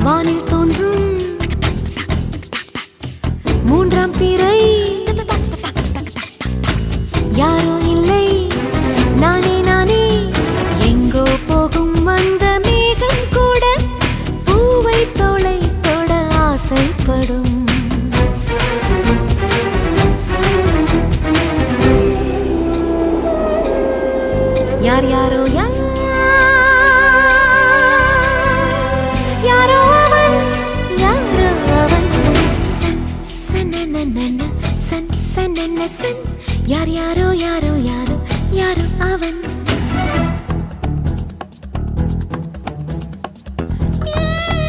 வானில் தோன்றும் மூன்றாம் பிறை யாரோ இல்லை நானே நானே எங்கோ போகும் அந்த மேகம் கூட பூவை தோளை தொட ஆசைப்படும் யார் யாரோ யாரோ அவன் யாரோ அவன் சன் சனனனன சன் சனன சன் யார் யாரோ யாரோ யாரோ யாரோ அவன்